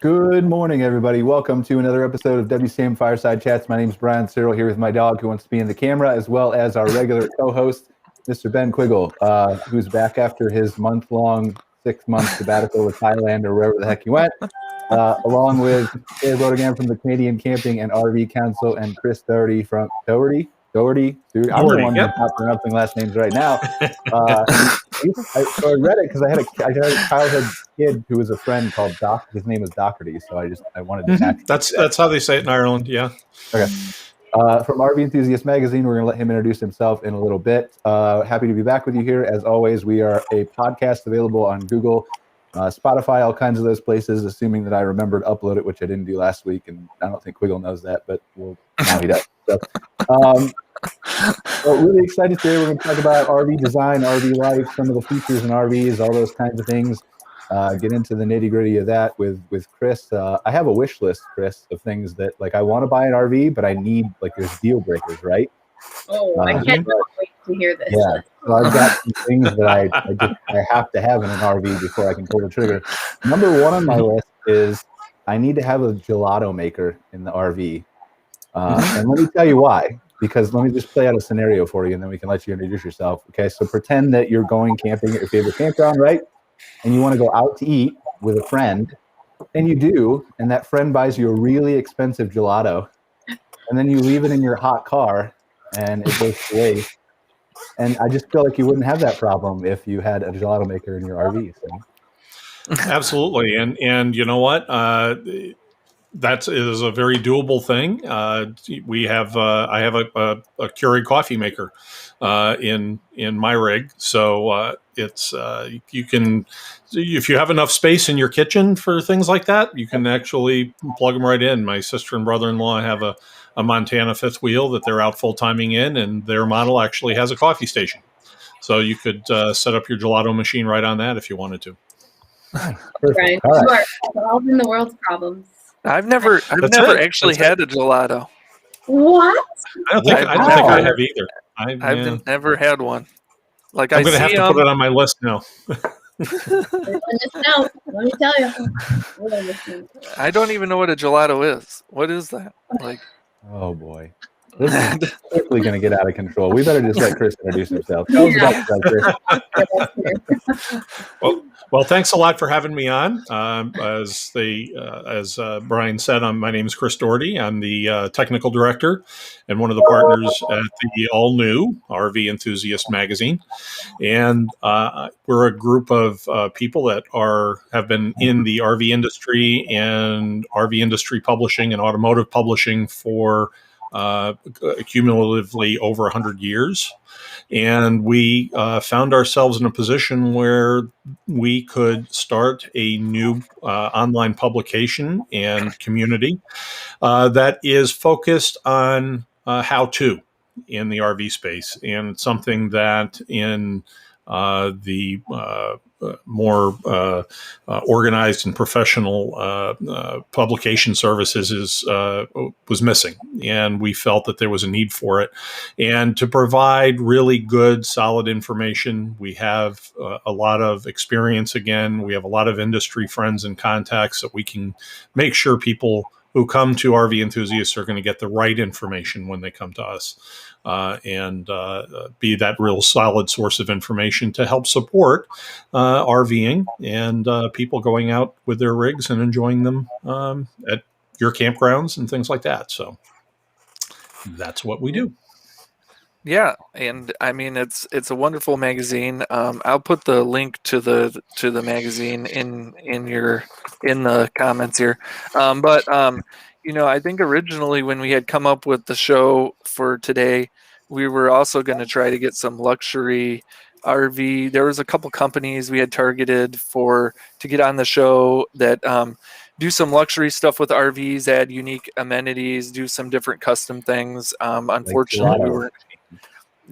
Good morning, everybody. Welcome to another episode of WCM Fireside Chats. My name is Brian Searl, here with my dog who wants to be in the camera, as well as our regular co-host, Mr. Ben Quiggle, who's back after his month-long, 6-month sabbatical with Thailand or wherever the heck he went, along with Cara Braeutigam from the Canadian Camping and RV Council and Chris Daughterey from Daughterey. I'm the one who's not pronouncing last names right now. So I read it because I had a childhood kid who was a friend called Doc. His name was Daughterey, so I wanted to match. That's how they say it in Ireland. Yeah. Okay. From RV Enthusiast Magazine, we're going to let him introduce himself in a little bit. Happy to be back with you here. As always, we are a podcast available on Google, Spotify, all kinds of those places, assuming that I remembered to upload it, which I didn't do last week, and I don't think Quiggle knows that, but now he does. So, really excited today. We're going to talk about RV design, RV life, some of the features in RVs, all those kinds of things. Get into the nitty gritty of that with Chris. I have a wish list, Chris, of things that I want to buy an RV, but I need there's deal breakers, right? Oh, I can't wait to hear this. Yeah, so I've got some things that I have to have in an RV before I can pull the trigger. Number one on my list is I need to have a gelato maker in the RV. And let me tell you why, because let me just play out a scenario for you and then we can let you introduce yourself. Okay, so pretend that you're going camping at your favorite campground, right? And you want to go out to eat with a friend, and you do, and that friend buys you a really expensive gelato, and then you leave it in your hot car and it goes to waste. And I just feel like you wouldn't have that problem if you had a gelato maker in your RV. So. Absolutely. And you know what? That is a very doable thing. I have a Keurig coffee maker in my rig, so it's you can, if you have enough space in your kitchen for things like that, you can actually plug them right in. My sister and brother-in-law have a Montana fifth wheel that they're out full timing in, and their model actually has a coffee station, so you could set up your gelato machine right on that if you wanted to. Brian, you are solving the world's problems. I've never actually had a gelato. What? I don't think I have either. I've never had one. I'm going to have to put it on my list now. Let me tell you. I don't even know what a gelato is. What is that? Oh boy. This is quickly going to get out of control. We better just let Chris introduce himself. Well, thanks a lot for having me on. As Brian said, my name is Chris Daughterey. I'm the technical director and one of the partners at the all-new RV Enthusiast Magazine. And we're a group of people that have been in the RV industry and RV industry publishing and automotive publishing for cumulatively over 100 years. And we found ourselves in a position where we could start a new online publication and community that is focused on how-to in the RV space, and something that in the more organized and professional publication services was missing, and we felt that there was a need for it. And to provide really good, solid information, we have a lot of experience. Again, we have a lot of industry friends and contacts that we can make sure people who come to RV Enthusiasts are going to get the right information when they come to us, and be that real solid source of information to help support RVing and people going out with their rigs and enjoying them at your campgrounds and things like that. So that's what we do. Yeah, and I mean it's a wonderful magazine. I'll put the link to the magazine in the comments here. But I think originally when we had come up with the show for today, we were also going to try to get some luxury RV. There was a couple companies we had targeted to get on the show that do some luxury stuff with RVs, add unique amenities, do some different custom things. Unfortunately,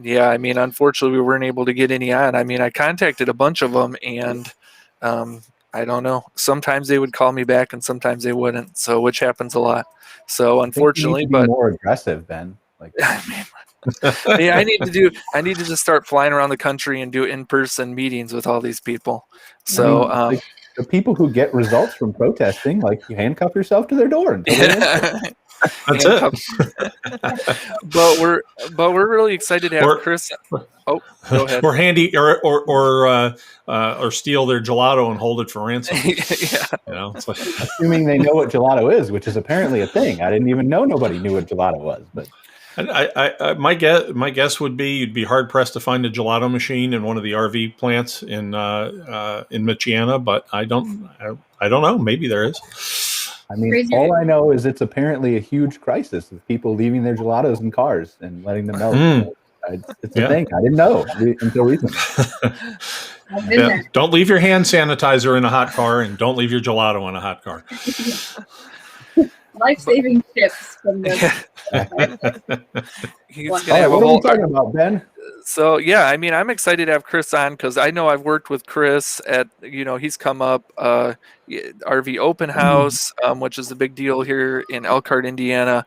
unfortunately, we weren't able to get any on. I mean, I contacted a bunch of them, and I don't know. Sometimes they would call me back, and sometimes they wouldn't. So, which happens a lot. So, unfortunately, but more aggressive, Ben. I need to just start flying around the country and do in-person meetings with all these people. So, the people who get results from protesting, like you handcuff yourself to their door until they answer. That's it. But we're really excited to have Chris. Oh, go ahead. Or handy, or steal their gelato and hold it for ransom. Yeah. You know, it's like, Assuming they know what gelato is, which is apparently a thing. I didn't even know nobody knew what gelato was. But my guess would be you'd be hard pressed to find a gelato machine in one of the RV plants in Michiana, but I don't know. Maybe there is. I mean, all I know is it's apparently a huge crisis of people leaving their gelatos in cars and letting them melt. It's a thing. I didn't know until recently. Yeah. Don't leave your hand sanitizer in a hot car, and don't leave your gelato in a hot car. Life-saving tips from the. What are we talking about, Ben? So yeah, I mean, I'm excited to have Chris on because I know I've worked with Chris at, he's come up RV Open House, which is a big deal here in Elkhart, Indiana,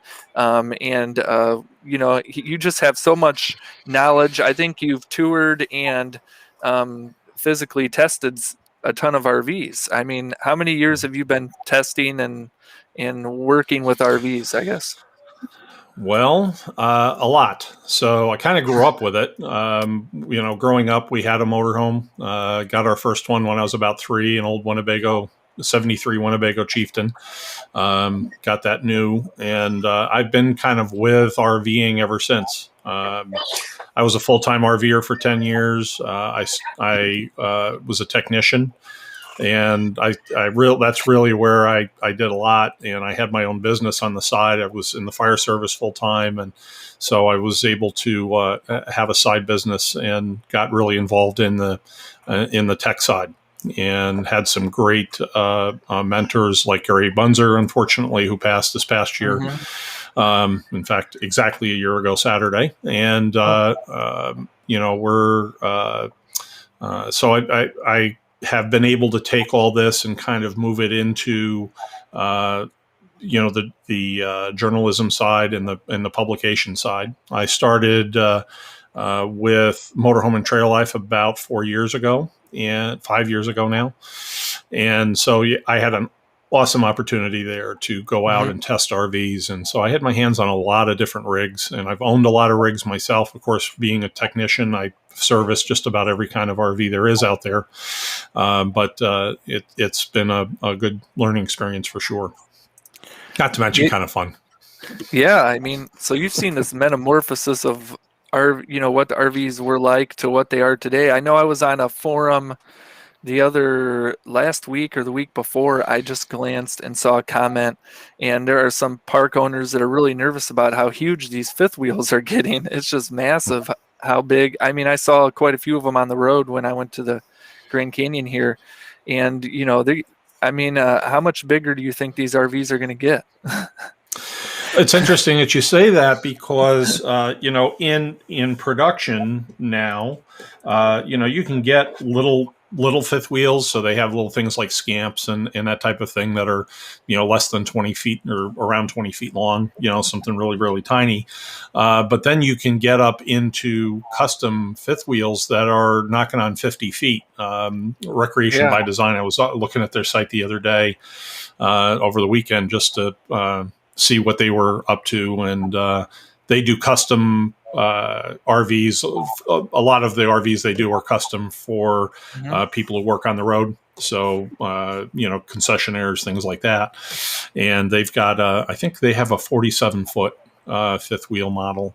you just have so much knowledge. I think you've toured and physically tested a ton of RVs. I mean, how many years have you been testing and working with RVs, I guess? Well, a lot. So I kind of grew up with it. Growing up, we had a motorhome. Got our first one when I was about 3, an old Winnebago, 73 Winnebago Chieftain. Got that new. And I've been kind of with RVing ever since. I was a full-time RVer for 10 years. I was a technician. And that's really where I did a lot. And I had my own business on the side. I was in the fire service full time. And so I was able to have a side business and got really involved in the tech side and had some great mentors like Gary Bunzer, unfortunately, who passed this past year. Mm-hmm. In fact, exactly a year ago Saturday. And, so I have been able to take all this and kind of move it into, the journalism side and the publication side. I started with Motorhome and Trail Life about 4 years ago, and 5 years ago now. And so I had an awesome opportunity there to go out and test RVs. And so I had my hands on a lot of different rigs, and I've owned a lot of rigs myself. Of course, being a technician, I service just about every kind of RV there is out there. But it's been a good learning experience for sure. Not to mention kind of fun. Yeah. I mean, so you've seen this metamorphosis of what the RVs were like to what they are today. I know I was on a forum last week or the week before. I just glanced and saw a comment, and there are some park owners that are really nervous about how huge these fifth wheels are getting. It's just massive how big. I mean, I saw quite a few of them on the road when I went to the Grand Canyon here, and how much bigger do you think these RVs are going to get? It's interesting that you say that because, in production now, you can get little fifth wheels. So they have little things like scamps and that type of thing that are, less than 20 feet or around 20 feet long, something really, really tiny. But then you can get up into custom fifth wheels that are knocking on 50 feet. Recreation by Design. I was looking at their site the other day, over the weekend, just to see what they were up to. And they do custom RVs. A lot of the RVs they do are custom for people who work on the road. So, concessionaires, things like that. And they've got, I think they have a 47-foot fifth wheel model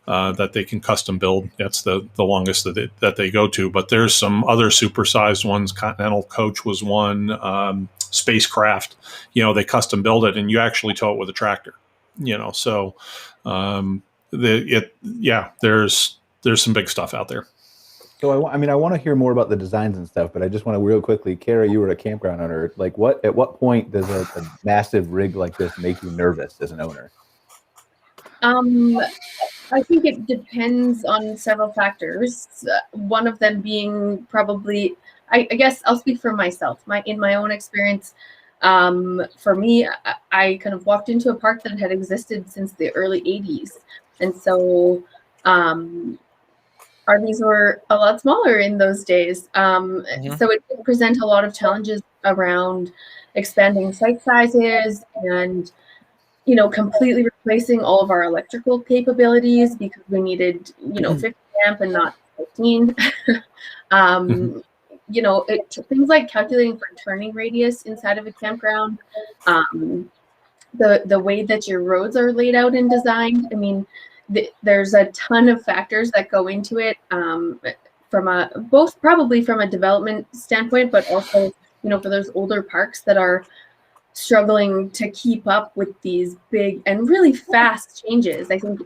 that they can custom build. That's the longest that they go to. But there's some other supersized ones. Continental Coach was one. Spacecraft, they custom build it, and you actually tow it with a tractor. So there's some big stuff out there. So I want to hear more about the designs and stuff, but I just want to real quickly, Cara, you were a campground owner. Like, at what point does a massive rig like this make you nervous as an owner? I think it depends on several factors. One of them being probably, I guess I'll speak for myself. In my own experience, for me, I kind of walked into a park that had existed since the early 80s. And so RVs were a lot smaller in those days. So it did present a lot of challenges around expanding site sizes and, completely replacing all of our electrical capabilities because we needed, 50 amp and not 15. Things like calculating for turning radius inside of a campground, the way that your roads are laid out and designed. I mean, there's a ton of factors that go into it, both probably from a development standpoint, but also, for those older parks that are struggling to keep up with these big and really fast changes. I think,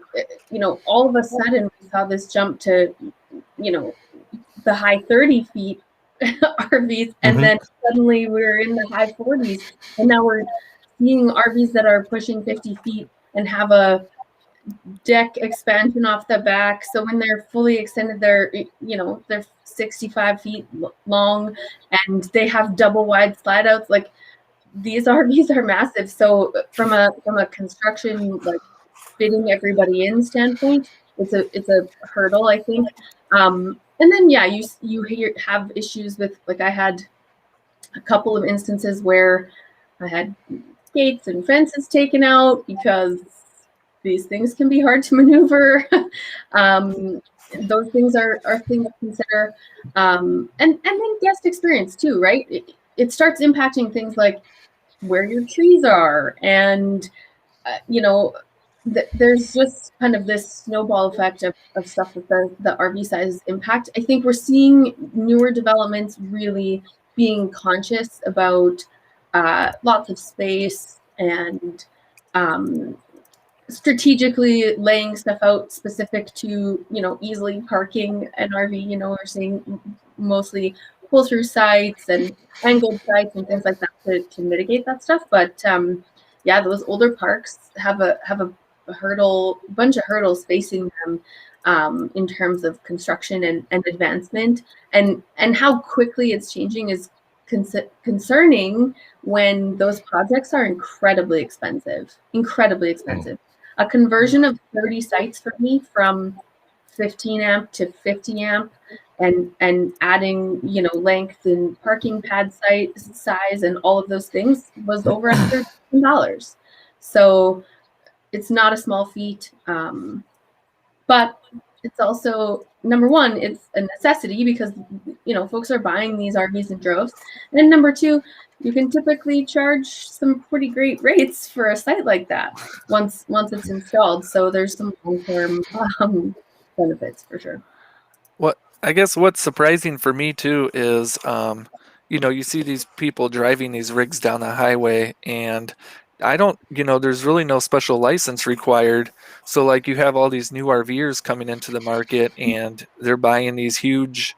all of a sudden we saw this jump to, the high 30 feet RVs, and then suddenly we're in the high 40s, and now we're seeing RVs that are pushing 50 feet and have a deck expansion off the back. So when they're fully extended, they're 65 feet long, and they have double wide slide outs. Like, these RVs are massive. So from a construction, like, fitting everybody in standpoint, it's a hurdle, I think. And then you have issues with, like, I had a couple of instances where I had gates and fences taken out because these things can be hard to maneuver. Those things are things to consider. And then guest experience too, right? It starts impacting things like where your trees are, and there's just kind of this snowball effect of stuff that the RV sizes impact. I think we're seeing newer developments really being conscious about lots of space and strategically laying stuff out specific to, easily parking an RV. We're seeing mostly pull-through sites and angled sites and things like that to mitigate that stuff. But those older parks have a bunch of hurdles facing them in terms of construction and advancement, and how quickly it's changing is concerning when those projects are incredibly expensive. A conversion of 30 sites for me from 15 amp to 50 amp and adding, length and parking pad size and all of those things was over $100,000. So it's not a small feat, but it's also, number one, it's a necessity because, folks are buying these RVs in droves. And number two, you can typically charge some pretty great rates for a site like that once it's installed. So there's some long-term benefits for sure. I guess what's surprising for me too is, you see these people driving these rigs down the highway, and there's really no special license required. So, like, you have all these new RVers coming into the market, and they're buying these huge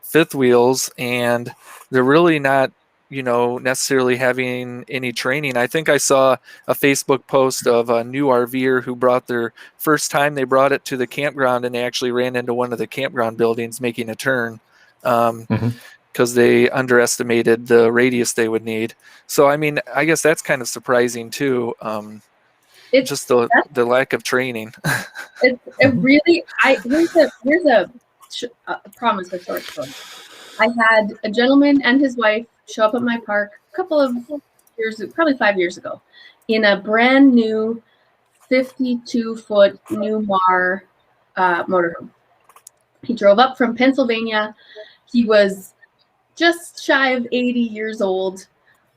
fifth wheels, and they're really not, necessarily having any training. I think I saw a Facebook post of a new RVer who brought their first time they brought it to the campground, and they actually ran into one of the campground buildings making a turn because they underestimated the radius they would need. So, I mean, I guess that's kind of surprising too. It's just the lack of training. Here's a promise of short story. I had a gentleman and his wife show up at my park a couple of years, probably 5 years ago, in a brand new 52-foot Newmar motorhome. He drove up from Pennsylvania. He was just shy of 80 years old.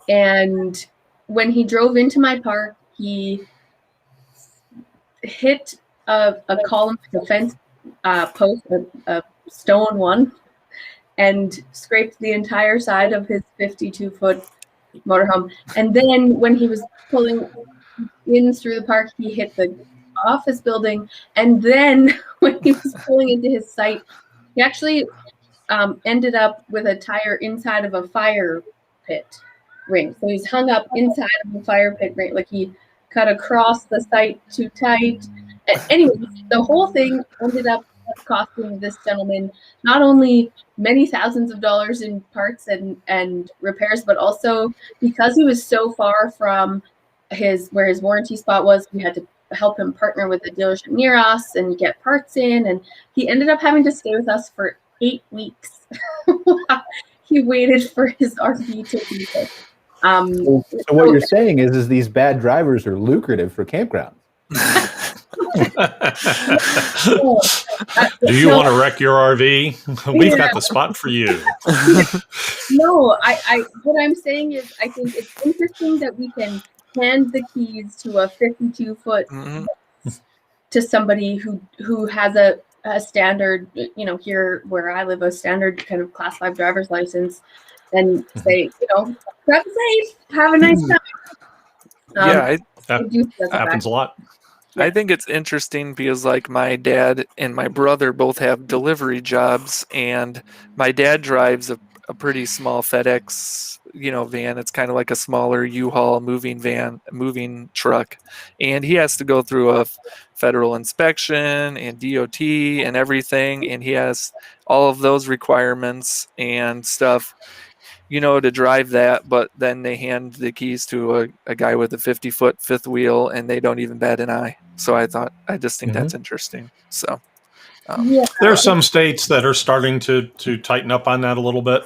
And when he drove into my park, he hit a column, a fence post, a stone one, and scraped the entire side of his 52-foot motorhome. And then when he was pulling in through the park, he hit the office building. And then when he was pulling into his site, he actually ended up with a tire inside of a fire pit ring. So he's hung up inside of a fire pit ring, like he cut across the site too tight. Anyway, the whole thing ended up costing this gentleman not only many thousands of dollars in parts and repairs, but also because he was so far from where his warranty spot was, we had to help him partner with a dealership near us and get parts in, and he ended up having to stay with us for 8 weeks. he waited for his RV to be fixed. So what you're saying is these bad drivers are lucrative for campgrounds. Do you want to wreck your RV? We've got the spot for you. No, I what I'm saying is I think it's interesting that we can hand the keys to a 52-foot to somebody who has a standard, you know, here where I live, a standard kind of class 5 driver's license, and say, you know, drive safe, have a nice time. Yeah, that happens a lot. I think it's interesting because, like, my dad and my brother both have delivery jobs, and my dad drives a pretty small FedEx, you know, van. It's kind of like a smaller U-Haul moving truck, and he has to go through a federal inspection and DOT and everything, and he has all of those requirements and stuff, you know, to drive that. But then they hand the keys to a guy with a 50-foot fifth wheel, and they don't even bat an eye. So I just think that's interesting. So there are some states that are starting to tighten up on that a little bit,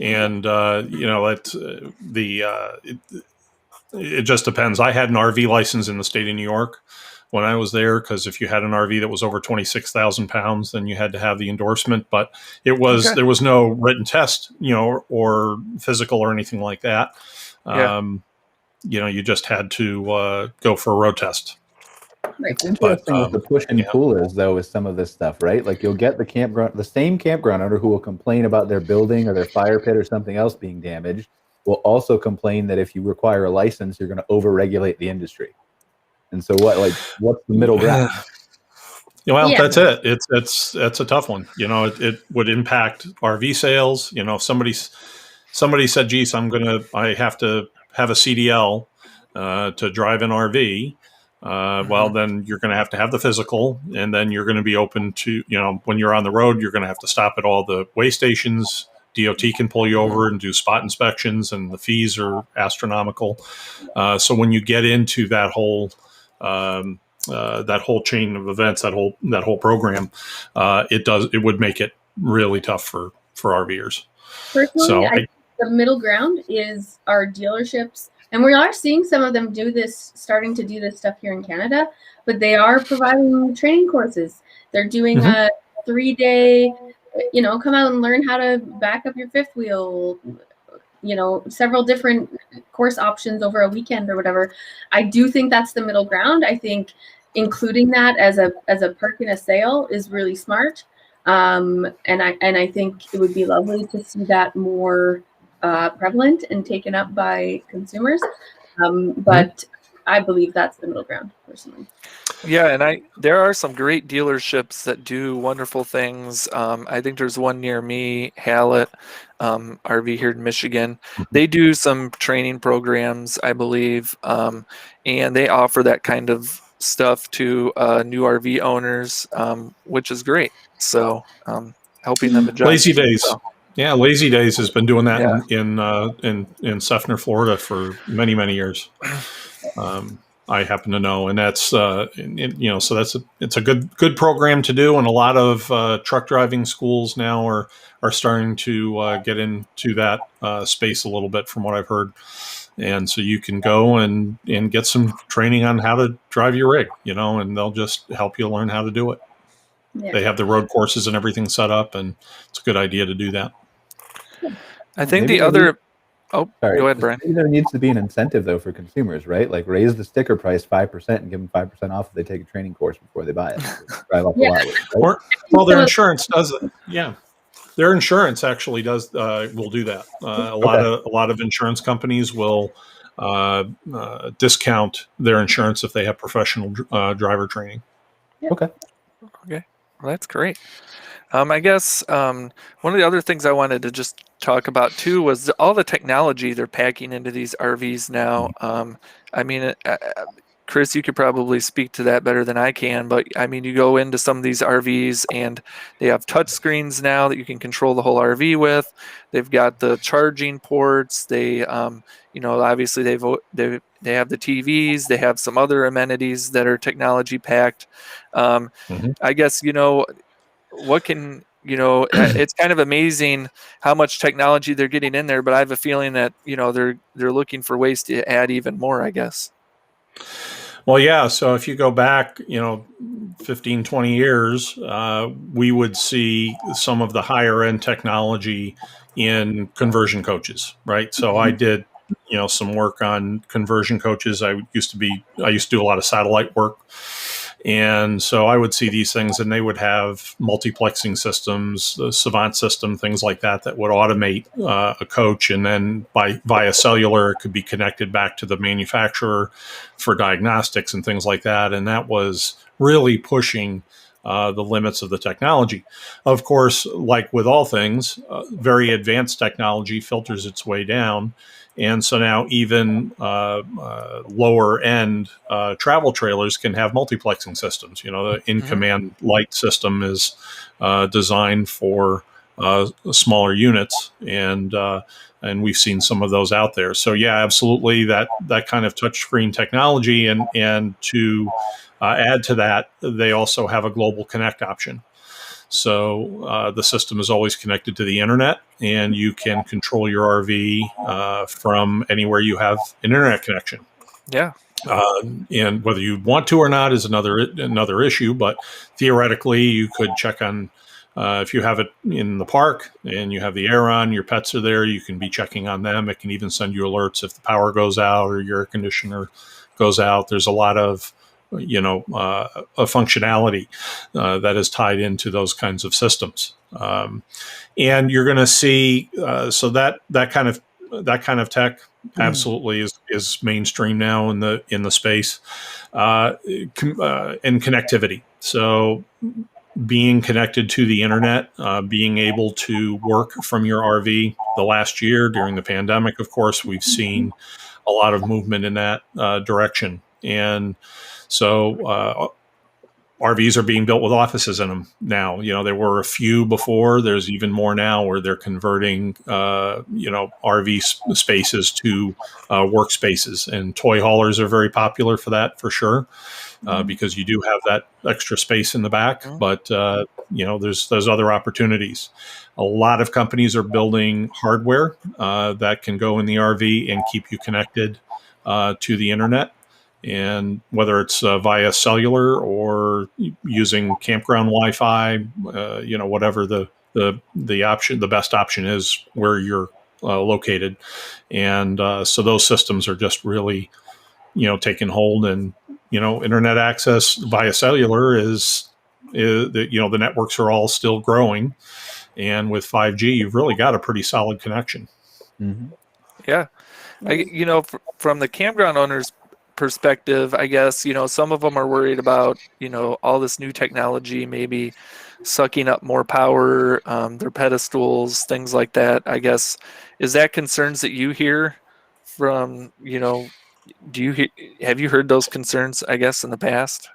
and you know, it just depends. I had an RV license in the state of New York when I was there, because if you had an RV that was over 26,000 pounds, then you had to have the endorsement. But it was there was no written test, you know, or physical or anything like that. You know, you just had to go for a road test. It's interesting what the push and pull is, though, with some of this stuff, right? Like, you'll get the same campground owner who will complain about their building or their fire pit or something else being damaged, will also complain that if you require a license, you're going to overregulate the industry. And so what's the middle ground? Well, that's it. It's a tough one. You know, it would impact RV sales. You know, if somebody said, geez, I have to have a CDL to drive an RV. Well, then you're going to have the physical, and then you're going to be open to, you know, when you're on the road, you're going to have to stop at all the weigh stations. DOT can pull you over and do spot inspections, and the fees are astronomical. So when you get into that whole chain of events, that whole program, it would make it really tough for RVers. Personally, So I think the middle ground is our dealerships. And we are seeing some of them starting to do this stuff here in Canada, but they are providing training courses. They're doing a 3-day, you know, come out and learn how to back up your fifth wheel, you know, several different course options over a weekend or whatever. I do think that's the middle ground. I think including that as a perk in a sale is really smart. And I think it would be lovely to see that more prevalent and taken up by consumers, but I believe that's the middle ground personally. Yeah, and there are some great dealerships that do wonderful things. I think there's one near me, Hallett RV here in Michigan. They do some training programs, I believe, and they offer that kind of stuff to new RV owners, which is great. So helping them adjust. Lazy Days. So. Yeah, Lazy Days has been doing that in Seffner, Florida for many, many years. I happen to know, and that's you know, so it's a good program to do, and a lot of truck driving schools now are starting to get into that space a little bit, from what I've heard. And so you can go and get some training on how to drive your rig, you know, and they'll just help you learn how to do it. Yeah. They have the road courses and everything set up, and it's a good idea to do that. I think the other... Oh, sorry. Go ahead, Brian. Maybe there needs to be an incentive, though, for consumers, right? Like, raise the sticker price 5% and give them 5% off if they take a training course before they buy it. Drive off the lot with, right? Well, their insurance does it. Yeah. Their insurance actually will do that. A lot of insurance companies will discount their insurance if they have professional driver training. Okay. Well, that's great. I guess one of the other things I wanted to just talk about too was all the technology they're packing into these RVs now. I mean, Chris, you could probably speak to that better than I can, but I mean, you go into some of these RVs and they have touch screens now that you can control the whole RV with. They've got the charging ports. They, you know, obviously they have the TVs. They have some other amenities that are technology packed. I guess, you know, what can it's kind of amazing how much technology they're getting in there, but I have a feeling that, they're looking for ways to add even more, I guess. Well, yeah. So if you go back, 15, 20 years, we would see some of the higher end technology in conversion coaches, right? So I did, some work on conversion coaches. I used to do a lot of satellite work. And so I would see these things, and they would have multiplexing systems, the Savant system, things like that would automate a coach. And then via cellular, it could be connected back to the manufacturer for diagnostics and things like that. And that was really pushing the limits of the technology. Of course, like with all things, very advanced technology filters its way down. And so now even lower end travel trailers can have multiplexing systems. The in-command light system is designed for smaller units, and we've seen some of those out there. So yeah, absolutely, that kind of touchscreen technology, and to add to that, they also have a global connect option. So the system is always connected to the internet, and you can control your RV from anywhere you have an internet connection. Yeah. And whether you want to or not is another issue. But theoretically, you could check on if you have it in the park and you have the air on, your pets are there, you can be checking on them. It can even send you alerts if the power goes out or your air conditioner goes out. There's a lot of a functionality that is tied into those kinds of systems, and you're going to see so that kind of tech absolutely is mainstream now in the space, and connectivity. So being connected to the internet, being able to work from your RV. The last year during the pandemic, of course, we've seen a lot of movement in that direction, and so RVs are being built with offices in them now. There were a few before. There's even more now where they're converting, RV spaces to workspaces. And toy haulers are very popular for that, for sure, because you do have that extra space in the back. But there's other opportunities. A lot of companies are building hardware that can go in the RV and keep you connected to the internet. And whether it's via cellular or using campground Wi-Fi, whatever the option, the best option is where you're located. And so those systems are just really, taking hold. And internet access via cellular is the networks are all still growing. And with 5G, you've really got a pretty solid connection. Mm-hmm. Yeah, from the campground owners' perspective, I guess, some of them are worried about, all this new technology maybe sucking up more power, their pedestals, things like that. I guess, is that concerns that you hear from, have you heard those concerns, I guess, in the past?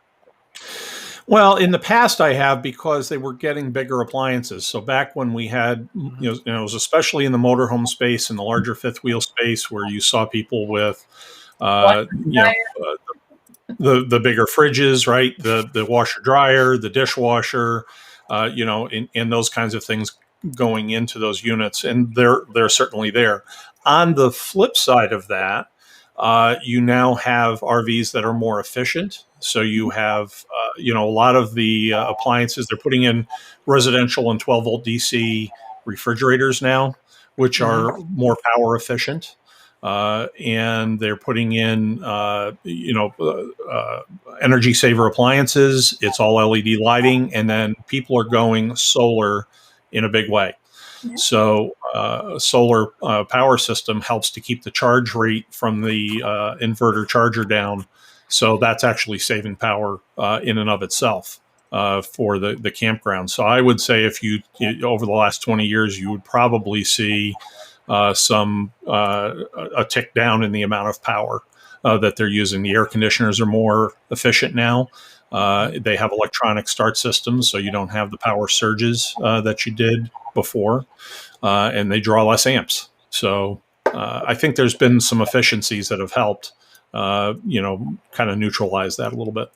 Well, in the past I have, because they were getting bigger appliances. So back when we had, it was especially in the motorhome space and the larger fifth wheel space where you saw people with the bigger fridges, right? The washer dryer, the dishwasher, and those kinds of things going into those units. And they're certainly there. On the flip side of that, you now have RVs that are more efficient. So you have, a lot of the appliances, they're putting in residential and 12 volt DC refrigerators now, which are more power efficient. And they're putting in, energy saver appliances. It's all LED lighting, and then people are going solar in a big way. Yeah. So solar power system helps to keep the charge rate from the inverter charger down. So that's actually saving power in and of itself for the campground. So I would say if you over the last 20 years, you would probably see a tick down in the amount of power that they're using. The air conditioners are more efficient now. They have electronic start systems, so you don't have the power surges that you did before, and they draw less amps. So I think there's been some efficiencies that have helped, kind of neutralize that a little bit.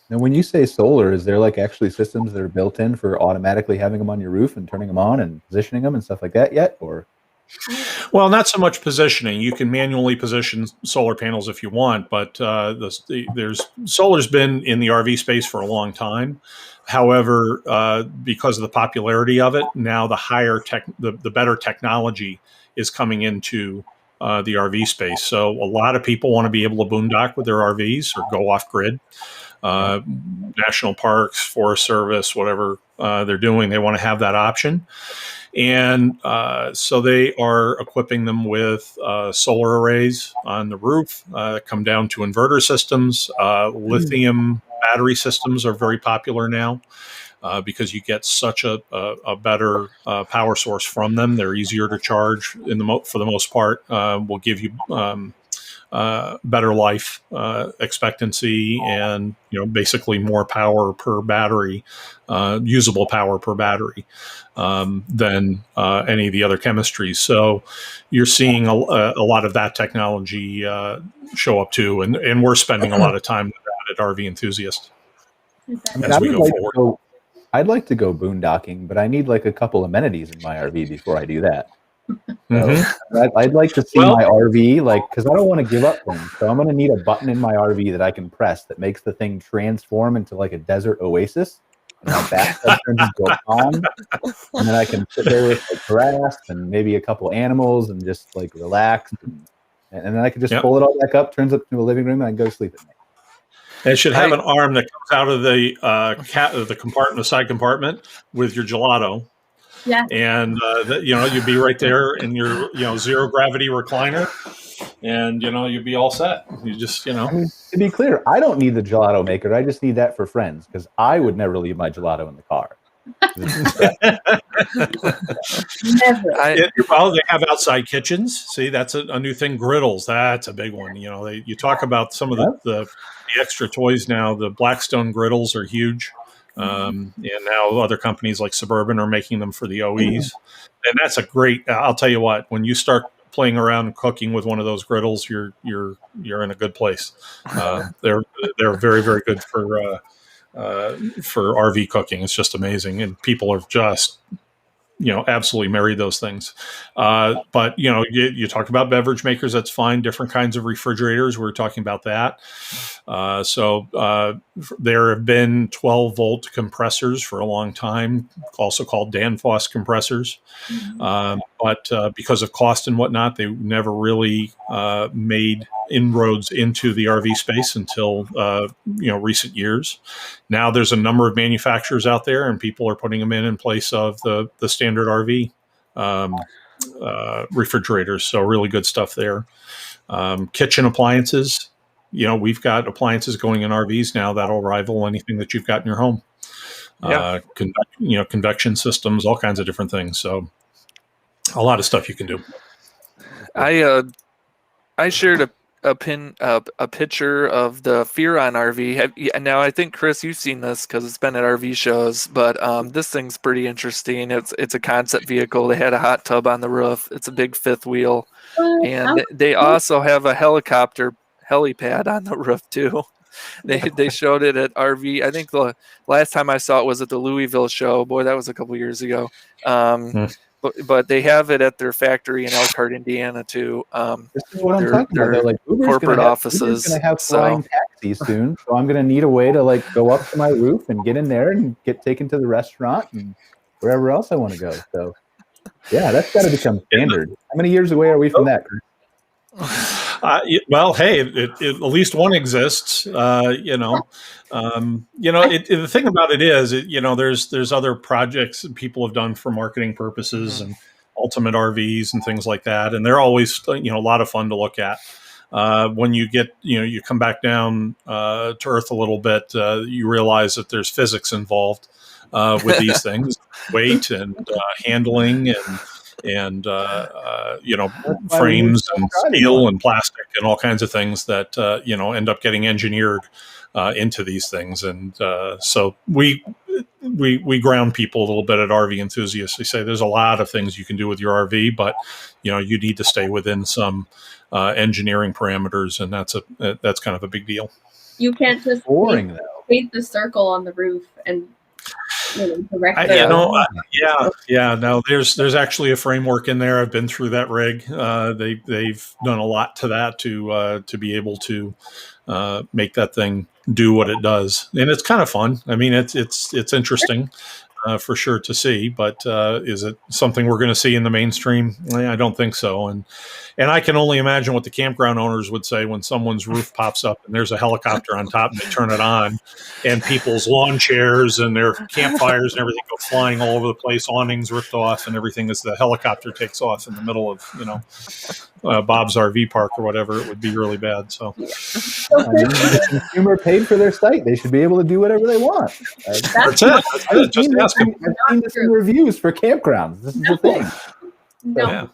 Now, when you say solar, is there like actually systems that are built in for automatically having them on your roof and turning them on and positioning them and stuff like that yet? Or Well, not so much positioning. You can manually position solar panels if you want, but solar's been in the RV space for a long time. However, because of the popularity of it, now the better technology is coming into the RV space. So a lot of people want to be able to boondock with their RVs or go off grid. National parks, Forest Service, whatever they're doing, they want to have that option. And so they are equipping them with solar arrays on the roof, come down to inverter systems. Lithium battery systems are very popular now because you get such a better power source from them. They're easier to charge for the most part, will give you better life expectancy and basically more power per battery, usable power per battery than any of the other chemistries. So you're seeing a lot of that technology show up too, and we're spending a lot of time with that at RV Enthusiast as we go forward. I'd like to go boondocking, but I need like a couple amenities in my RV before I do that. So I'd like to see my RV, because I don't want to give up things. So I'm going to need a button in my RV that I can press that makes the thing transform into like a desert oasis. And my bathtub turns into a pond. And then I can sit there with like grass and maybe a couple animals and just like relax. And then I can just pull it all back up, turns up to a living room, and I can go to sleep at night. It should have an arm that comes out of the compartment, the side compartment, with your gelato. Yeah. And you'd be right there in your zero gravity recliner, and you'd be all set. You just I mean, to be clear, I don't need the gelato maker. I just need that for friends because I would never leave my gelato in the car. Never. Well, they have outside kitchens. See, that's a new thing. Griddles, that's a big one. You talk about some of the extra toys now. The Blackstone Griddles are huge. And now other companies like Suburban are making them for the OEs. And that's a great, I'll tell you what, when you start playing around and cooking with one of those griddles, you're in a good place. They're very, very good for RV cooking. It's just amazing. And people are just, absolutely marry those things. But, you talk about beverage makers, that's fine. Different kinds of refrigerators. We were talking about that. So there have been 12-volt compressors for a long time, also called Danfoss compressors. But because of cost and whatnot, they never really made inroads into the RV space until recent years. Now there's a number of manufacturers out there, and people are putting them in place of the standard RV refrigerators. So really good stuff there. Kitchen appliances. We've got appliances going in RVs now that'll rival anything that you've got in your home. Convection systems, all kinds of different things. So a lot of stuff you can do. I shared a picture of the Furon RV. Now I think Chris, you've seen this because it's been at RV shows, but this thing's pretty interesting. It's a concept vehicle. They had a hot tub on the roof. It's a big fifth wheel, and they also have a helipad on the roof too. They showed it at RV. I think the last time I saw it was at the Louisville show. Boy, that was a couple years ago. But they have it at their factory in Elkhart, Indiana, too. This is what I'm talking about. Like corporate offices. Uber's going to have flying taxis soon, so I'm going to need a way to go up to my roof and get in there and get taken to the restaurant and wherever else I want to go. So, yeah, that's got to become standard. How many years away are we from that, Chris? Well, hey, at least one exists. The thing about it is, there's other projects that people have done for marketing purposes and ultimate RVs and things like that, and they're always a lot of fun to look at. When you get you come back down to earth a little bit, you realize that there's physics involved with these things, weight and handling and frames and steel and plastic and all kinds of things that end up getting engineered into these things. And so we ground people a little bit at RV Enthusiasts. We say there's a lot of things you can do with your RV, but you need to stay within some engineering parameters, and that's kind of a big deal. You can't just boring though. paint the circle on the roof and direct no, there's actually a framework in there. I've been through that rig. They've done a lot to that to be able to make that thing do what it does, and it's kind of fun. I mean, it's interesting. For sure to see, but is it something we're going to see in the mainstream? I don't think so. And I can only imagine what the campground owners would say when someone's roof pops up and there's a helicopter on top and they turn it on, and people's lawn chairs and their campfires and everything go flying all over the place, awnings ripped off and everything as the helicopter takes off in the middle of Bob's RV park or whatever. It would be really bad. So the consumer paid for their site; they should be able to do whatever they want. That's it. Just ask them. I've seen this in reviews for campgrounds. This is the thing. No.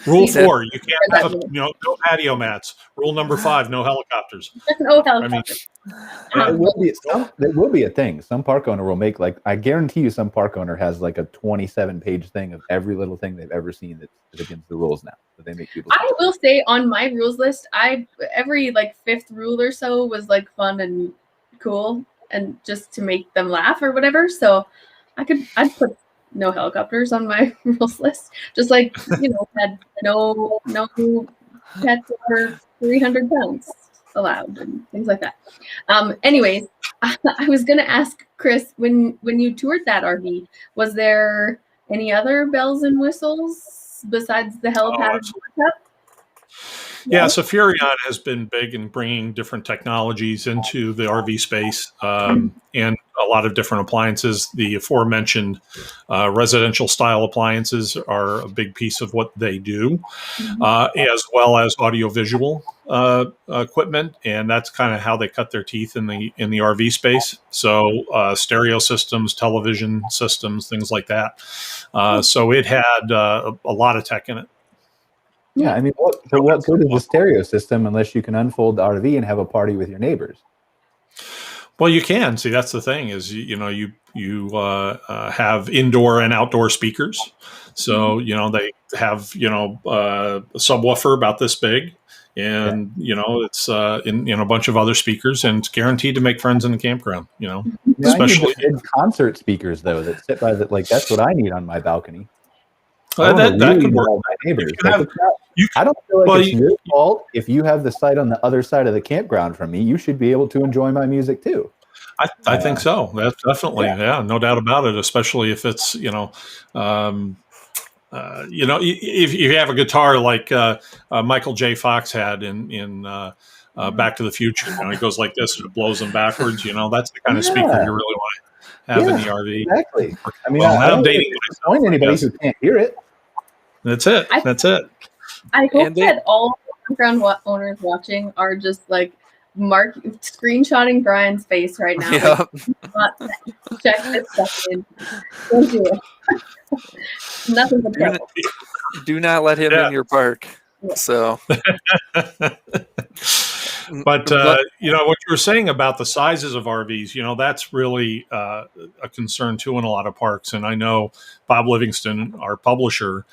Rule 4: you can't have no patio mats. Rule number 5: no helicopters. No helicopters. It will be a thing. Some park owner will make I guarantee you, some park owner has a 27-page thing of every little thing they've ever seen that's against the rules now that they make people. I will say on my rules list, every 5th rule or so was fun and cool and just to make them laugh or whatever. So I'd put no helicopters on my rules list. Just had no pets over 300 pounds allowed and things like that. Anyways, I was gonna ask Chris, when you toured that RV, was there any other bells and whistles besides the helipad? Yeah, so Furion has been big in bringing different technologies into the RV space and a lot of different appliances. The aforementioned residential style appliances are a big piece of what they do, as well as audiovisual equipment, and that's kind of how they cut their teeth in the RV space. So stereo systems, television systems, things like that. So it had a lot of tech in it. Yeah, I mean, what good is the stereo system unless you can unfold the RV and have a party with your neighbors? Well, you can. See, that's the thing is, you have indoor and outdoor speakers. So, they have, a subwoofer about this big and, it's in a bunch of other speakers, and it's guaranteed to make friends in the campground, especially I need concert speakers, though, that sit by that's what I need on my balcony. That could work. My neighbors. I don't feel like it's your fault if you have the site on the other side of the campground from me. You should be able to enjoy my music too. I think so. That's definitely, no doubt about it. Especially if it's, if you have a guitar like Michael J. Fox had in Back to the Future. He goes like this and it blows them backwards. That's the kind of speaker you really want to have in the RV. Exactly. I mean, I don't dating anybody who can't hear it. That's it. That's it. I hope that all campground owners watching are just screenshotting Brian's face right now. Yep. Check this stuff in. Don't do it. Nothing but trouble. Do not let him in your park. So. But what you were saying about the sizes of RVs, that's really a concern too in a lot of parks. And I know Bob Livingston, our publisher,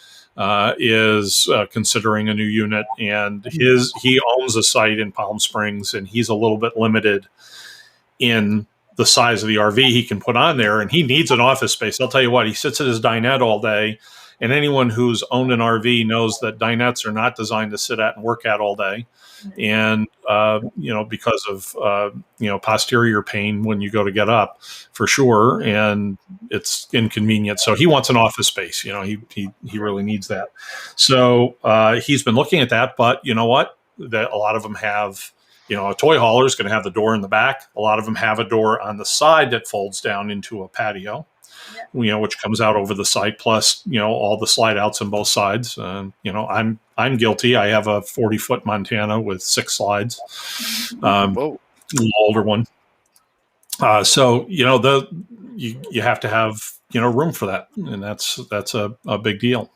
is considering a new unit, and he owns a site in Palm Springs, and he's a little bit limited in the size of the RV he can put on there, and he needs an office space. I'll tell you what, he sits at his dinette all day, and anyone who's owned an RV knows that dinettes are not designed to sit at and work at all day. And, because of, posterior pain when you go to get up for sure. And it's inconvenient. So he wants an office space. He really needs that. So he's been looking at that. But you know what? That a lot of them have, a toy hauler is going to have the door in the back. A lot of them have a door on the side that folds down into a patio. Which comes out over the site, plus, all the slide outs on both sides. I'm guilty. I have a 40-foot Montana with 6 slides, a little older one. So, you have to have, room for that. And that's a big deal.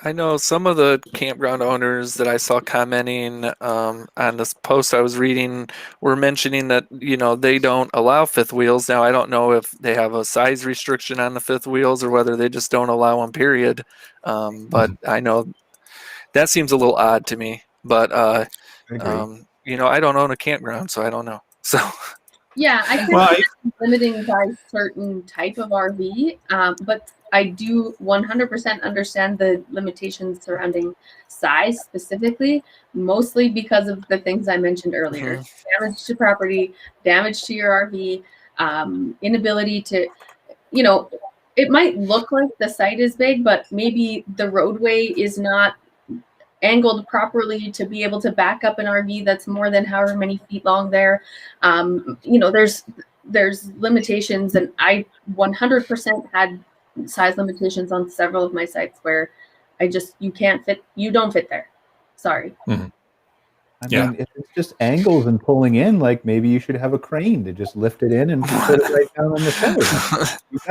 I know some of the campground owners that I saw commenting on this post I was reading were mentioning that, they don't allow fifth wheels. Now, I don't know if they have a size restriction on the fifth wheels or whether they just don't allow them, period. But I know that seems a little odd to me. But I don't own a campground, so I don't know. So Yeah, I can imagine limiting by certain type of RV, but I do 100% understand the limitations surrounding size specifically, mostly because of the things I mentioned earlier. Damage to property, damage to your RV, inability to, it might look like the site is big, but maybe the roadway is not angled properly to be able to back up an RV that's more than however many feet long there. There's limitations, and I 100% had size limitations on several of my sites where you don't fit there. Sorry. Mm-hmm. I mean, if it's just angles and pulling in, like maybe you should have a crane to just lift it in and put it right down on the show.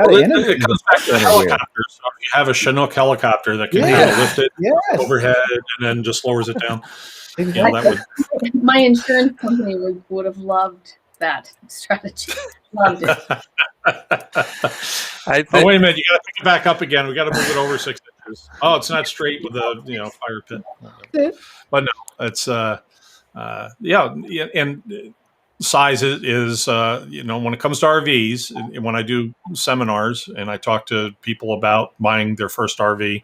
It comes back to helicopters. So if you have a Chinook helicopter that can lift it overhead and then just lowers it down, my insurance company would have loved that strategy. Loved it. Oh, wait a minute! You got to pick it back up again. We got to move it over 6 inches. Oh, it's not straight with a fire pit. But no, it's and size is when it comes to RVs, and when I do seminars and I talk to people about buying their first RV,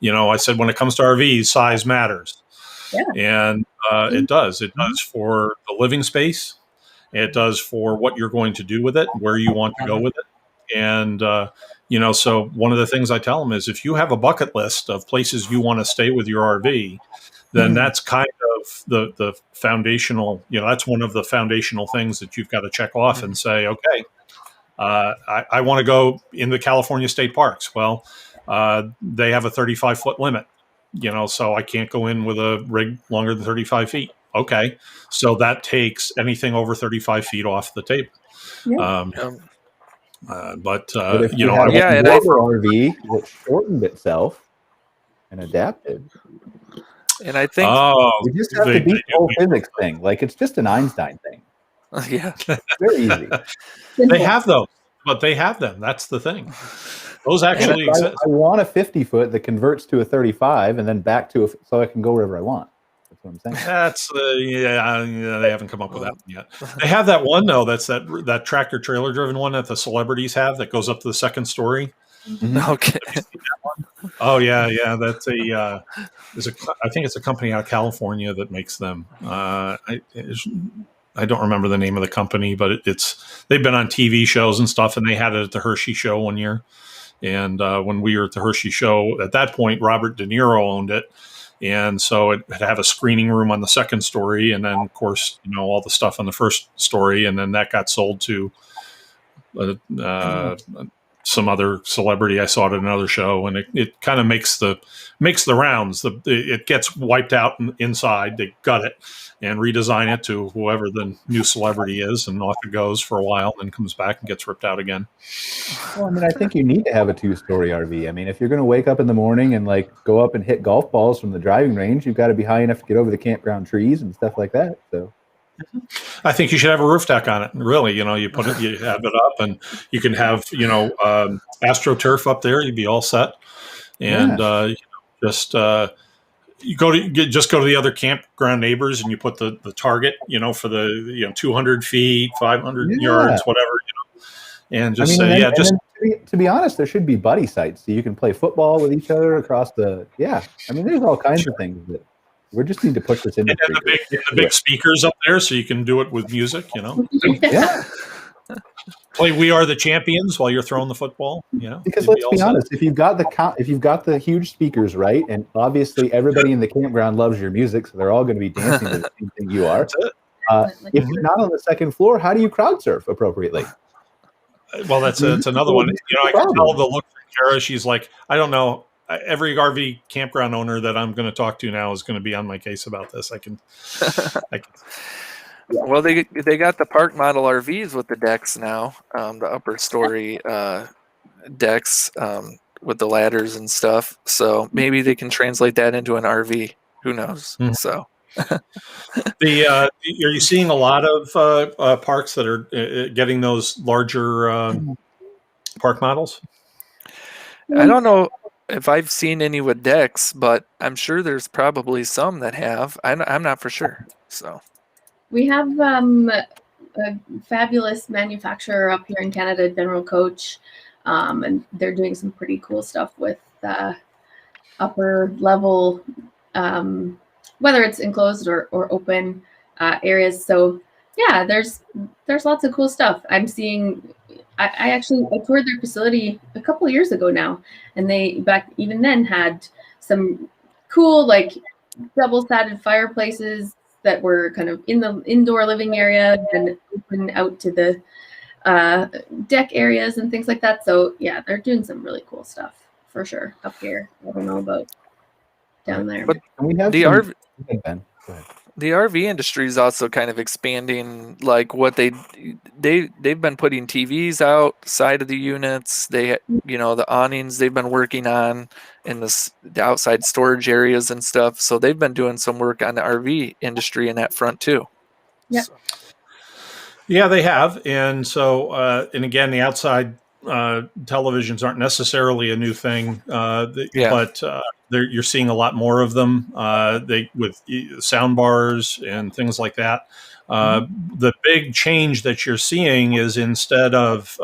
I said when it comes to RVs, size matters. Yeah. And it does. It does for the living space. It does for what you're going to do with it, where you want to go with it. And, so one of the things I tell them is if you have a bucket list of places you want to stay with your RV, then that's kind of the foundational, that's one of the foundational things that you've got to check off and say, okay, I want to go in the California state parks. Well, they have a 35-foot limit, so I can't go in with a rig longer than 35 feet. Okay. So that takes anything over 35 feet off the table. Yeah. But if you had an RV that shortened itself and adapted. And I think we just have to beat the whole physics thing. Like it's just an Einstein thing. Yeah. Very easy. They have those, but they have them. That's the thing. Those actually exist. I want a 50-foot that converts to a 35 and then back to so I can go wherever I want. That's what I'm saying. That's they haven't come up with that one yet. They have that one though. That's that tractor trailer driven one that the celebrities have that goes up to the second story. Okay. Oh yeah. That's I think it's a company out of California that makes them. I don't remember the name of the company, but they've been on TV shows and stuff, and they had it at the Hershey show one year. And when we were at the Hershey show, at that point, Robert De Niro owned it. And so it had a screening room on the second story. And then, of course, all the stuff on the first story. And then that got sold to some other celebrity. I saw it at another show. And it kind of makes the rounds. It gets wiped out inside. They gut it and redesign it to whoever the new celebrity is. And off it goes for a while, then comes back and gets ripped out again. Well, I mean, I think you need to have a 2-story RV. I mean, if you're going to wake up in the morning and go up and hit golf balls from the driving range, you've got to be high enough to get over the campground trees and stuff like that. So, I think you should have a roof deck on it. Really, you have it up, and you can have AstroTurf up there. You'd be all set, and you go to the other campground neighbors and you put the target, for the 200 feet, 500 yards, whatever. And just to be honest, there should be buddy sites so you can play football with each other across the. Yeah, I mean, there's all kinds of things that we just need to push this into. And the big speakers up there, so you can do it with music. Yeah. Play "We Are the Champions" while you're throwing the football. Because let's be honest, if you've got the huge speakers, right, and obviously everybody in the campground loves your music, so they're all going to be dancing to the same thing you are. If you're not on the second floor, how do you crowd surf appropriately? Well, it's another one. I can tell the look from Cara. She's like, I don't know. Every RV campground owner that I'm going to talk to now is going to be on my case about this. I can. Well, they got the park model RVs with the decks now, the upper story decks with the ladders and stuff. So maybe they can translate that into an RV. Who knows? Mm-hmm. So. Are you seeing a lot of parks that are getting those larger park models? I don't know if I've seen any with decks, but I'm sure there's probably some that have. I'm not for sure. So We have a fabulous manufacturer up here in Canada, General Coach, and they're doing some pretty cool stuff with upper level, whether it's enclosed or open areas. So yeah, there's lots of cool stuff. I'm seeing. I actually toured their facility a couple of years ago now, and they back even then had some cool like double-sided fireplaces that were kind of in the indoor living area and open out to the deck areas and things like that. So yeah, they're doing some really cool stuff for sure up here. I don't know about down there. But And we have the some, RV, Ben, go ahead. the RV industry is also kind of expanding, like what they've been putting TVs outside of the units. They, the awnings they've been working on in the outside storage areas and stuff. So they've been doing some work on the RV industry in that front too. Yeah. So, Yeah, they have. And so, and again, the outside televisions aren't necessarily a new thing, but you're seeing a lot more of them with sound bars and things like that. The big change that you're seeing is instead of,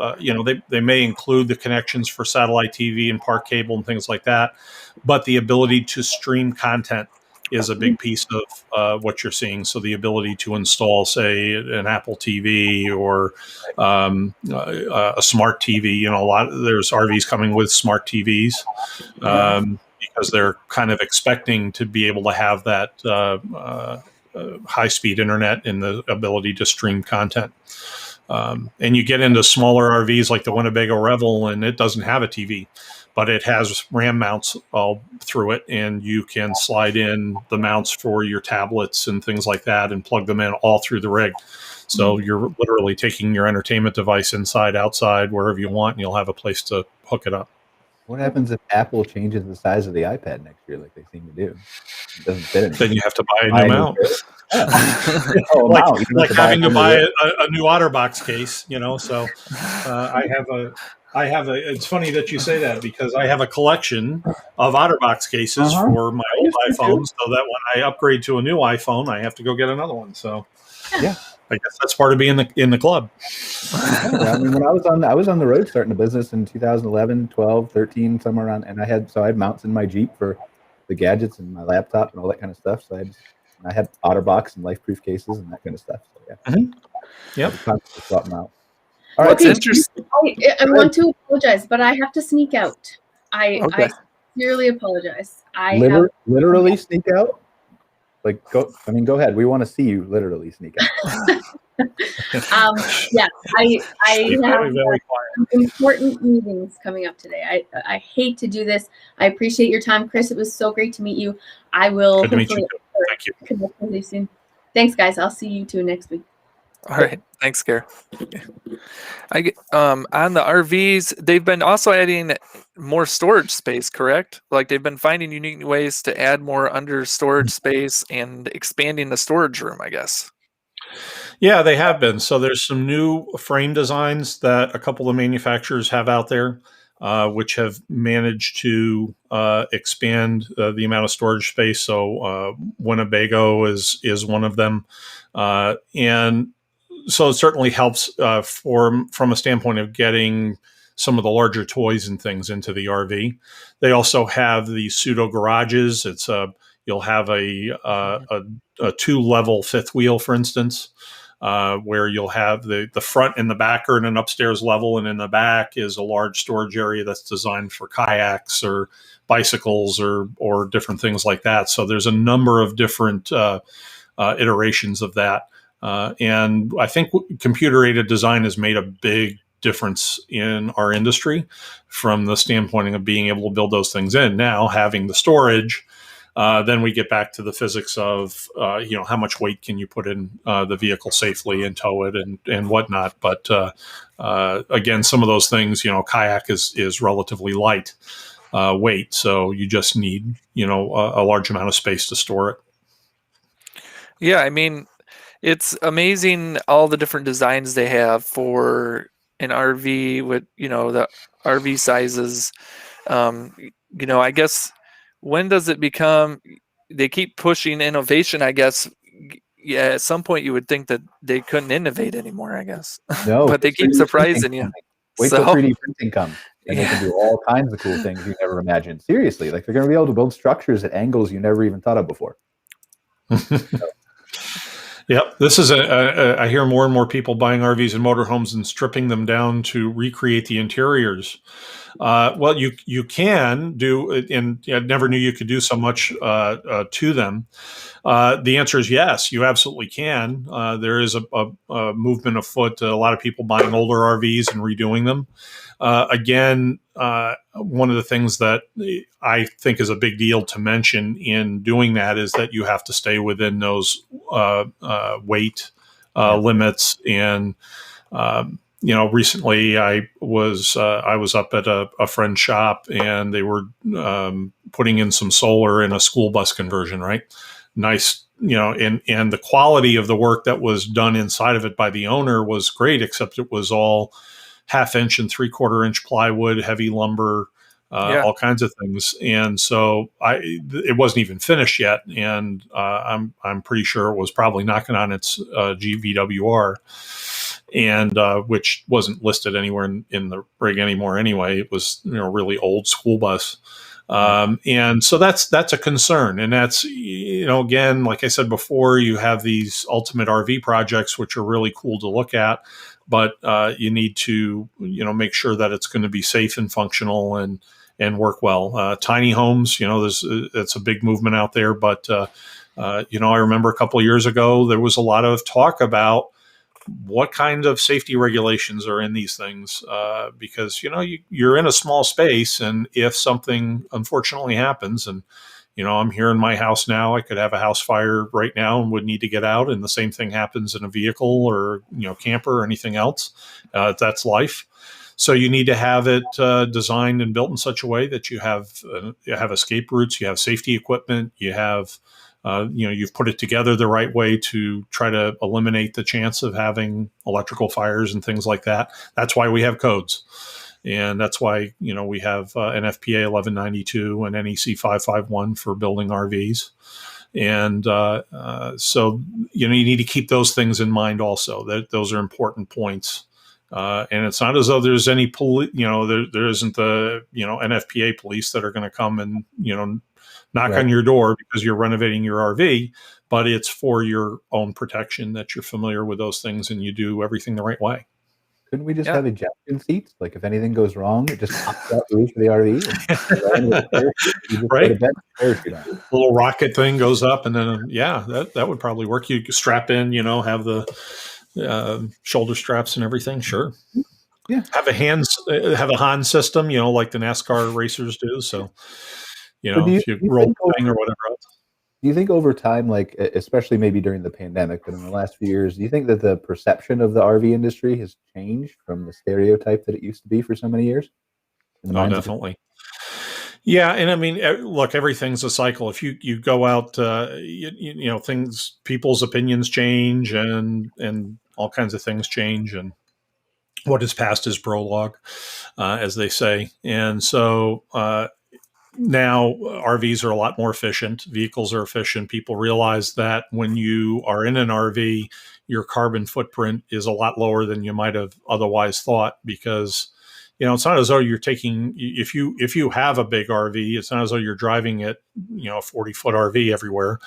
they may include the connections for satellite TV and park cable and things like that, but the ability to stream content is a big piece of what you're seeing. So the ability to install, say, an Apple TV or a smart TV. There's RVs coming with smart TVs because they're kind of expecting to be able to have that high-speed internet and the ability to stream content. And you get into smaller RVs like the Winnebago Revel, and it doesn't have a TV, but it has RAM mounts all through it, and you can slide in the mounts for your tablets and things like that and plug them in all through the rig. So you're literally taking your entertainment device inside, outside, wherever you want, and you'll have a place to hook it up. What happens if Apple changes the size of the iPad next year, like they seem to do? It doesn't fit in. Then you have to buy a new mount. Like having to buy a new OtterBox case, So I have a. It's funny that you say that because I have a collection of OtterBox cases for my old iPhone, so that when I upgrade to a new iPhone, I have to go get another one. So yeah, I guess that's part of being in the club. Yeah, I mean, when I was on the road starting the business in 2011, 12, 13, somewhere around, and I had mounts in my Jeep for the gadgets and my laptop and all that kind of stuff. So I had OtterBox and LifeProof cases and that kind of stuff. So yeah, yep. Swap them out. All right, okay, interesting. I want to apologize, but I have to sneak out. I sincerely apologize. Literally sneak out? Like, go ahead. We want to see you literally sneak out. I have important meetings coming up today. I hate to do this. I appreciate your time, Chris. It was so great to meet you. I will Good to meet you. Thank you. Connect with you soon. Thanks, guys. I'll see you two next week. All right. Thanks, Cara. On the RVs, they've been also adding more storage space, correct? Like they've been finding unique ways to add more under storage space and expanding the storage room, I guess. Yeah, they have been. So there's some new frame designs that a couple of manufacturers have out there, which have managed to expand the amount of storage space. So Winnebago is one of them. And so it certainly helps from a standpoint of getting some of the larger toys and things into the RV. They also have the pseudo garages. You'll have a 2-level fifth wheel, for instance, where you'll have the front and the back are in an upstairs level, and in the back is a large storage area that's designed for kayaks or bicycles or different things like that. So there's a number of different iterations of that. And I think computer-aided design has made a big difference in our industry from the standpoint of being able to build those things in. Now, having the storage, then we get back to the physics of, how much weight can you put in the vehicle safely and tow it and whatnot. But again, some of those things, kayak is relatively light weight. So you just need, a large amount of space to store it. Yeah, I mean, it's amazing all the different designs they have for an RV with, the RV sizes. I guess when does it become, they keep pushing innovation, I guess, yeah, at some point you would think that they couldn't innovate anymore, I guess. No, But they keep 3D surprising printing you. coming. Wait till So 3D printing comes, and they can do all kinds of cool things you never imagined. Seriously, like they're going to be able to build structures at angles you never even thought of before. Yep, this is I hear more and more people buying RVs and motorhomes and stripping them down to recreate the interiors. Well, you can do it, and I never knew you could do so much to them. The answer is yes, you absolutely can. There is a movement afoot. A lot of people buying older RVs and redoing them. Again, one of the things that I think is a big deal to mention in doing that is that you have to stay within those weight limits. And recently I was up at a friend's shop, and they were putting in some solar in a school bus conversion. Right, nice. And the quality of the work that was done inside of it by the owner was great, except it was all 1/2 inch and 3/4 inch plywood, heavy lumber, all kinds of things. And so it wasn't even finished yet. And I'm pretty sure it was probably knocking on its GVWR, and which wasn't listed anywhere in the rig anymore anyway. It was really old school bus. And so that's a concern. And that's, again, like I said before, you have these ultimate RV projects, which are really cool to look at, but you need to, make sure that it's going to be safe and functional and work well. Tiny homes, it's a big movement out there, but I remember a couple of years ago, there was a lot of talk about what kind of safety regulations are in these things, because you're in a small space, and if something unfortunately happens, and I'm here in my house now, I could have a house fire right now and would need to get out, and the same thing happens in a vehicle or camper or anything else. That's life. So you need to have it designed and built in such a way that you have escape routes, you have safety equipment, you have you've put it together the right way to try to eliminate the chance of having electrical fires and things like that. That's why we have codes. And that's why, we have NFPA 1192 and NEC 551 for building RVs. And so, you need to keep those things in mind also. Those are important points. And it's not as though there's any there isn't the, NFPA police that are going to come and, knock on your door because you're renovating your RV, but it's for your own protection that you're familiar with those things and you do everything the right way. Couldn't we just have ejection seats? Like if anything goes wrong, it just pops out the roof of the RV. Right. A little rocket thing goes up, and then that would probably work. You strap in, have the shoulder straps and everything. Sure. Yeah. Have a hand system, like the NASCAR racers do. So, if you roll the thing or whatever else. Do you think over time, like especially maybe during the pandemic, but in the last few years, do you think that the perception of the RV industry has changed from the stereotype that it used to be for so many years? Oh, definitely. Yeah, and I mean, look, everything's a cycle. If you go out, people's opinions change, and all kinds of things change, and what is past is prologue, as they say. And so now RVs are a lot more efficient. Vehicles are efficient. People realize that when you are in an RV, your carbon footprint is a lot lower than you might have otherwise thought, because it's not as though you're taking, if you have a big RV, it's not as though you're driving it, a 40-foot RV everywhere.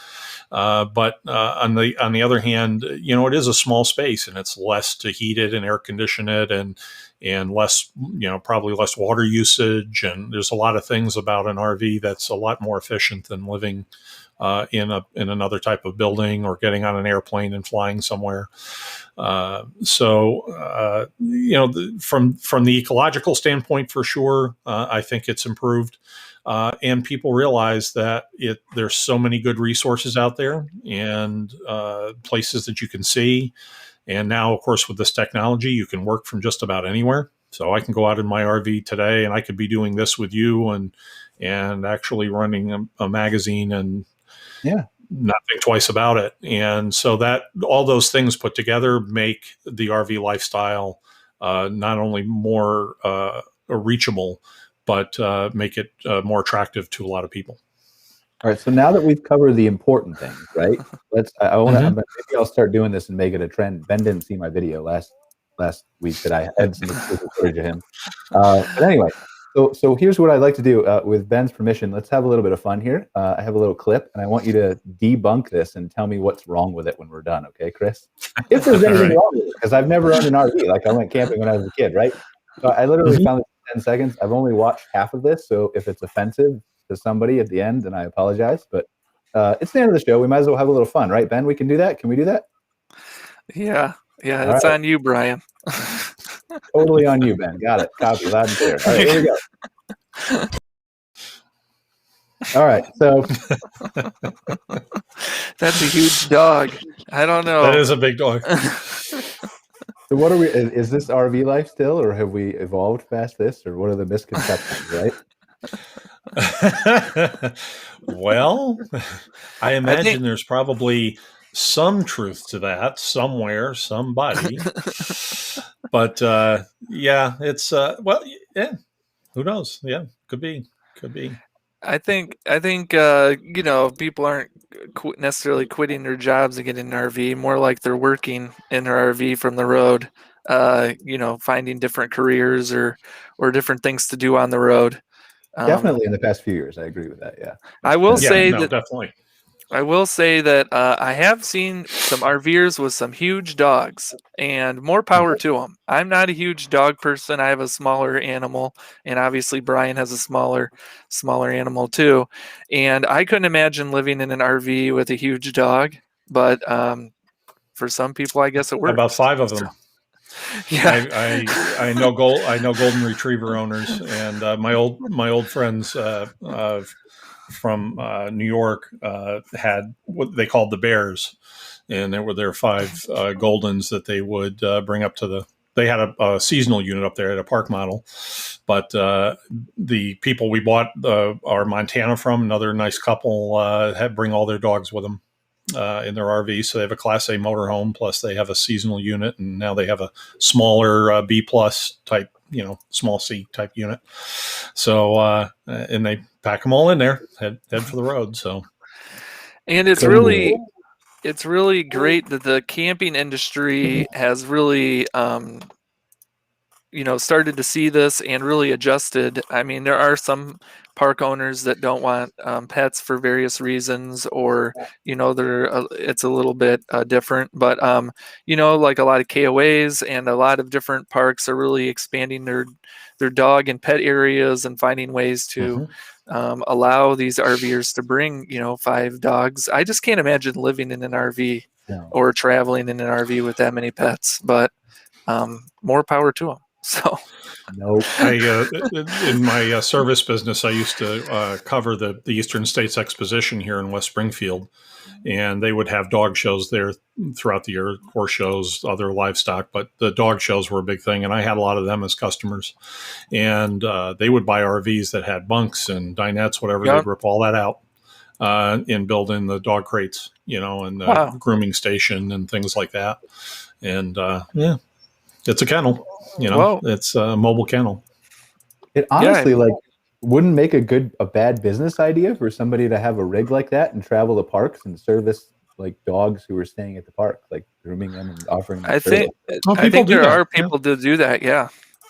But on the other hand, it is a small space, and it's less to heat it and air condition it, and less, probably less water usage. And there's a lot of things about an RV that's a lot more efficient than living in another type of building or getting on an airplane and flying somewhere. From the ecological standpoint, for sure, I think it's improved. And people realize that there's so many good resources out there, and places that you can see. And now, of course, with this technology, you can work from just about anywhere. So I can go out in my RV today, and I could be doing this with you, and actually running a magazine, and not think twice about it. And so that all those things put together make the RV lifestyle not only more reachable, but make it more attractive to a lot of people. All right. So now that we've covered the important things, right? I want to. Maybe I'll start doing this and make it a trend. Ben didn't see my video last week that I had some exclusive footage of him. But anyway, so here's what I'd like to do. With Ben's permission, let's have a little bit of fun here. I have a little clip, and I want you to debunk this and tell me what's wrong with it when we're done. Okay, Chris? If there's anything wrong with it, because I've never owned an RV. Like I went camping when I was a kid, right? So I literally found this in 10 seconds. I've only watched half of this, so if it's offensive to somebody at the end, then I apologize. But it's the end of the show. We might as well have a little fun, right, Ben? We can do that. Can we do that? Yeah, it's on you, Brian. Totally on you, Ben. Got it. Copy loud and clear. All right, here we go. All right, so that's a huge dog. I don't know. That is a big dog. So what are we? Is this RV life still, or have we evolved past this, or what are the misconceptions, right? Well, I imagine there's probably some truth to that somewhere, somebody. But yeah, it's well, yeah. Who knows? Yeah, could be. I think people aren't necessarily quitting their jobs and getting an RV. More like they're working in their RV from the road. Finding different careers or different things to do on the road. Definitely in the past few years, I agree with that. Yeah, I will say that definitely. I will say that I have seen some RVers with some huge dogs, and more power to them. I'm not a huge dog person. I have a smaller animal, and obviously Brian has a smaller animal too. And I couldn't imagine living in an RV with a huge dog, but for some people, I guess it works. About 5 of them. Yeah, I know golden retriever owners, and my old friends from New York had what they called the bears, and there were their 5 Goldens that they would bring up to they had a seasonal unit up there at a park model, but the people we bought our Montana from, another nice couple, had bring all their dogs with them in their RV. So they have a Class A motorhome, plus they have a seasonal unit, and now they have a smaller B plus type, small C type unit. So and they pack them all in there, head for the road. So, and it's really great that the camping industry has really started to see this and really adjusted. I mean, there are some park owners that don't want pets for various reasons, or it's a little bit different. But like a lot of KOAs and a lot of different parks are really expanding their dog and pet areas and finding ways to allow these RVers to bring 5 dogs. I just can't imagine living in an RV or traveling in an RV with that many pets. But more power to them. So, nope. In my service business, I used to cover the Eastern States Exposition here in West Springfield, and they would have dog shows there throughout the year, horse shows, other livestock, but the dog shows were a big thing, and I had a lot of them as customers, and they would buy RVs that had bunks and dinettes, whatever. They'd rip all that out and build in the dog crates, and the grooming station and things like that, and it's a kennel. It's a mobile kennel. It honestly wouldn't make a bad business idea for somebody to have a rig like that and travel to parks and service like dogs who are staying at the park, like grooming them and offering them service. I think there are people to do that.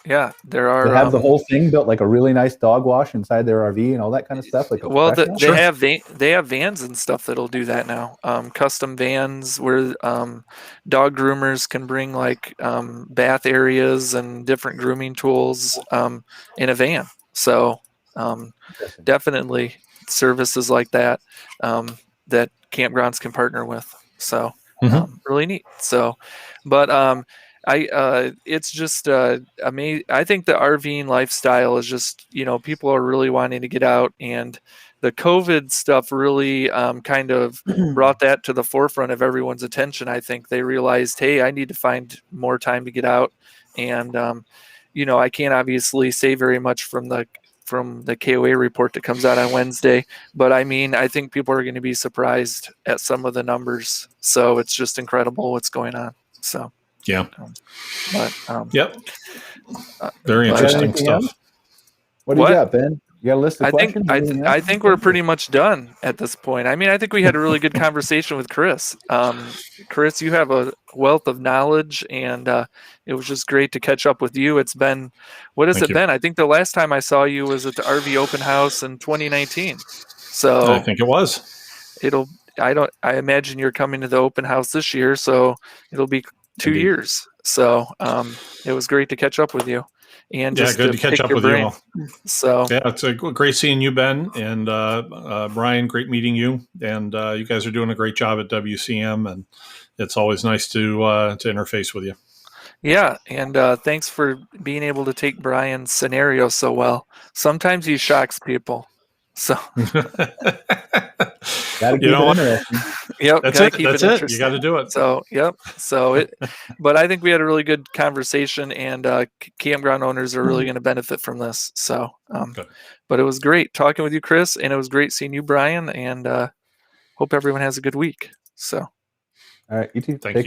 Yeah, there are. They have the whole thing built, like a really nice dog wash inside their RV and all that kind of stuff. Like they have vans and stuff that'll do that now. Custom vans where dog groomers can bring like bath areas and different grooming tools in a van. So definitely services like that that campgrounds can partner with. So really neat. So, but it's just amazing. I think the RVing lifestyle is just, people are really wanting to get out, and the COVID stuff really kind of brought that to the forefront of everyone's attention. I think they realized, hey, I need to find more time to get out. And, I can't obviously say very much from the KOA report that comes out on Wednesday, but I mean, I think people are going to be surprised at some of the numbers. So it's just incredible what's going on. So. Yeah. But yep. Very interesting stuff. What do you got, Ben? You got a list of questions? I think we're pretty much done at this point. I mean, I think we had a really good conversation with Chris. Chris, you have a wealth of knowledge, and it was just great to catch up with you. It's been, what has it been? I think the last time I saw you was at the RV Open House in 2019. So I think it was. I imagine you're coming to the open house this year, so it'll be 2 years. So it was great to catch up with you. And just good to catch up with you all. So it's great seeing you, Ben, and Brian. Great meeting you, and you guys are doing a great job at WCM, and it's always nice to interface with you. Yeah, and thanks for being able to take Brian's scenario so well. Sometimes he shocks people. So gotta keep it interesting. Yep, that's it. That's it. You got to do it. So yep. But I think we had a really good conversation, and campground owners are really going to benefit from this. So, but it was great talking with you, Chris, and it was great seeing you, Brian. And hope everyone has a good week. So, all right, you too. Thank you.